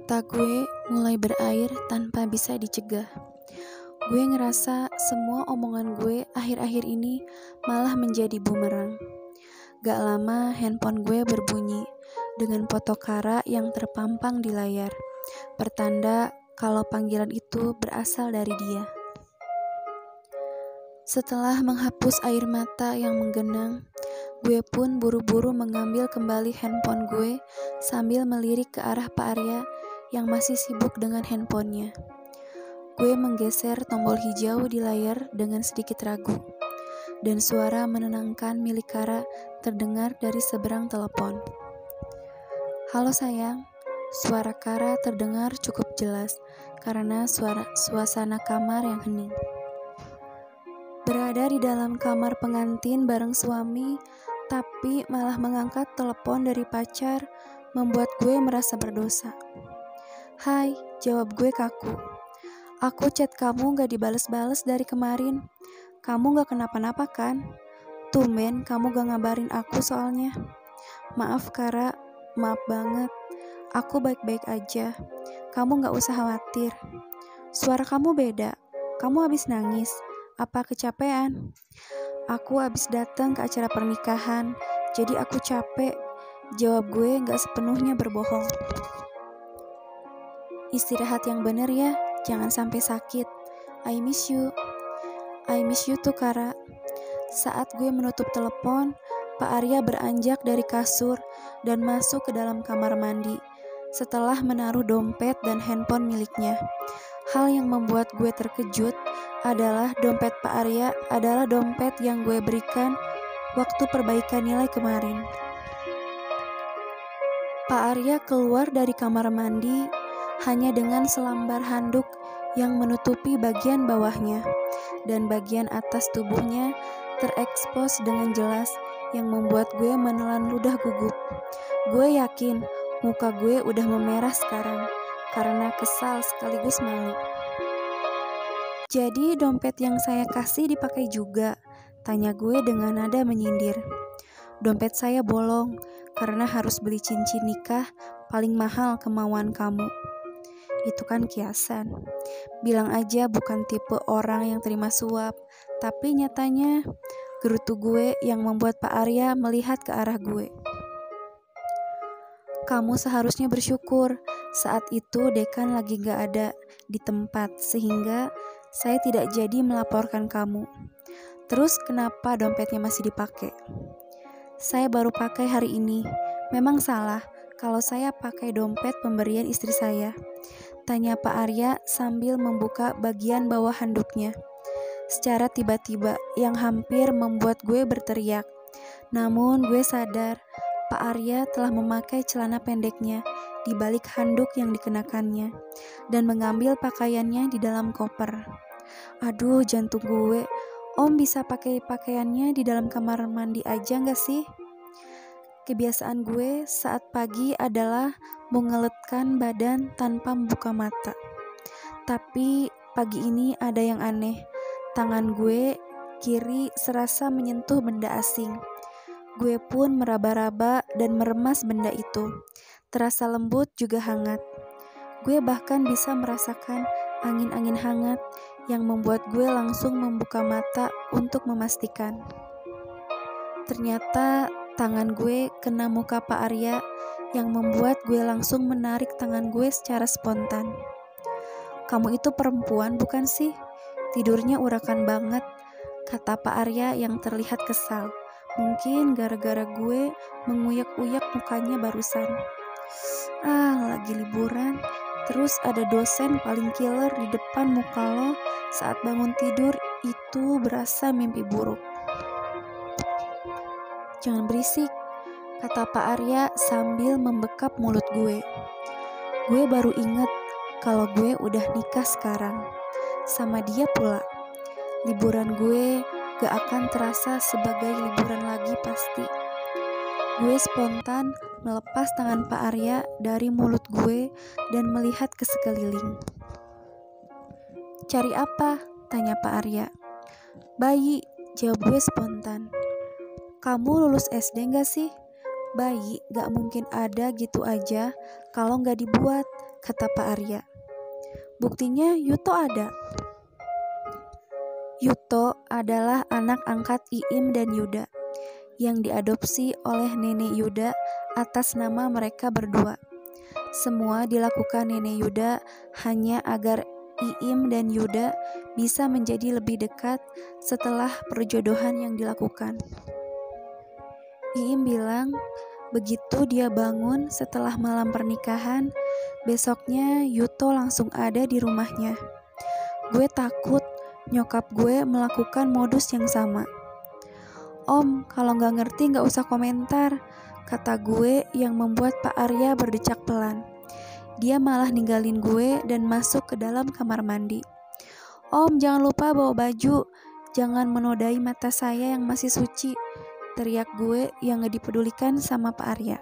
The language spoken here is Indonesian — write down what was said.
Mata gue mulai berair tanpa bisa dicegah. Gue ngerasa semua omongan gue akhir-akhir ini malah menjadi bumerang. Gak lama handphone gue berbunyi dengan foto Kara yang terpampang di layar. Pertanda kalau panggilan itu berasal dari dia. Setelah menghapus air mata yang menggenang, gue pun buru-buru mengambil kembali handphone gue sambil melirik ke arah Pak Arya yang masih sibuk dengan handphonenya. Gue menggeser tombol hijau di layar dengan sedikit ragu, dan suara menenangkan milik Kara terdengar dari seberang telepon. "Halo sayang," suara Kara terdengar cukup jelas karena suasana kamar yang hening. Berada di dalam kamar pengantin bareng suami, tapi malah mengangkat telepon dari pacar, membuat gue merasa berdosa. "Hai," jawab gue kaku. "Aku chat kamu gak dibales-bales dari kemarin. Kamu gak kenapa-napa kan? Tumben kamu gak ngabarin aku soalnya." "Maaf Kara, maaf banget. Aku baik-baik aja. Kamu gak usah khawatir." "Suara kamu beda. Kamu habis nangis. Apa kecapean?" "Aku habis datang ke acara pernikahan, jadi aku capek," jawab gue gak sepenuhnya berbohong. "Istirahat yang bener ya, jangan sampai sakit. I miss you." "I miss you tuh Kara." Saat gue menutup telepon, Pak Arya beranjak dari kasur dan masuk ke dalam kamar mandi setelah menaruh dompet dan handphone miliknya. Hal yang membuat gue terkejut adalah dompet Pak Arya adalah dompet yang gue berikan waktu perbaikan nilai kemarin. Pak Arya keluar dari kamar mandi hanya dengan selembar handuk yang menutupi bagian bawahnya, dan bagian atas tubuhnya terekspos dengan jelas yang membuat gue menelan ludah gugup. Gue yakin muka gue udah memerah sekarang karena kesal sekaligus malu. "Jadi dompet yang saya kasih dipakai juga?" tanya gue dengan nada menyindir. "Dompet saya bolong karena harus beli cincin nikah paling mahal kemauan kamu. Itu kan kiasan. Bilang aja bukan tipe orang yang terima suap." Tapi nyatanya gerutu gue yang membuat Pak Arya melihat ke arah gue. "Kamu seharusnya bersyukur saat itu dekan lagi gak ada di tempat sehingga saya tidak jadi melaporkan kamu. Terus kenapa dompetnya masih dipakai?" "Saya baru pakai hari ini. Memang salah kalau saya pakai dompet pemberian istri saya?" tanya Pak Arya sambil membuka bagian bawah handuknya secara tiba-tiba yang hampir membuat gue berteriak. Namun gue sadar Pak Arya telah memakai celana pendeknya di balik handuk yang dikenakannya dan mengambil pakaiannya di dalam koper. Aduh, jantung gue. Om bisa pakai pakaiannya di dalam kamar mandi aja gak sih? Kebiasaan gue saat pagi adalah mengeletkan badan tanpa membuka mata. Tapi pagi ini ada yang aneh. Tangan gue kiri serasa menyentuh benda asing. Gue pun meraba-raba dan meremas benda itu. Terasa lembut juga hangat. Gue bahkan bisa merasakan angin-angin hangat yang membuat gue langsung membuka mata untuk memastikan. Ternyata tangan gue kena muka Pak Arya yang membuat gue langsung menarik tangan gue secara spontan. "Kamu itu perempuan bukan sih? Tidurnya urakan banget," kata Pak Arya yang terlihat kesal. Mungkin gara-gara gue menguyak-uyak mukanya barusan. Lagi liburan, terus ada dosen paling killer di depan muka lo saat bangun tidur, itu berasa mimpi buruk. "Jangan berisik," kata Pak Arya sambil membekap mulut gue. Gue baru inget kalau gue udah nikah sekarang. Sama dia pula. Liburan gue gak akan terasa sebagai liburan lagi pasti. Gue spontan melepas tangan Pak Arya dari mulut gue dan melihat ke sekeliling. "Cari apa?" tanya Pak Arya. "Bayi," jawab gue spontan. "Kamu lulus SD gak sih? Bayi gak mungkin ada gitu aja kalau gak dibuat," kata Pak Arya. Buktinya Yuto ada. Yuto adalah anak angkat Iim dan Yuda yang diadopsi oleh Nenek Yuda atas nama mereka berdua. Semua dilakukan Nenek Yuda hanya agar Iim dan Yuda bisa menjadi lebih dekat setelah perjodohan yang dilakukan. Iim bilang, begitu dia bangun setelah malam pernikahan, besoknya Yuto langsung ada di rumahnya. Gue takut nyokap gue melakukan modus yang sama. Om, kalau nggak ngerti nggak usah komentar, kata gue yang membuat Pak Arya berdecak pelan. Dia malah ninggalin gue dan masuk ke dalam kamar mandi. Om, jangan lupa bawa baju, jangan menodai mata saya yang masih suci, teriak gue yang gak dipedulikan sama Pak Arya.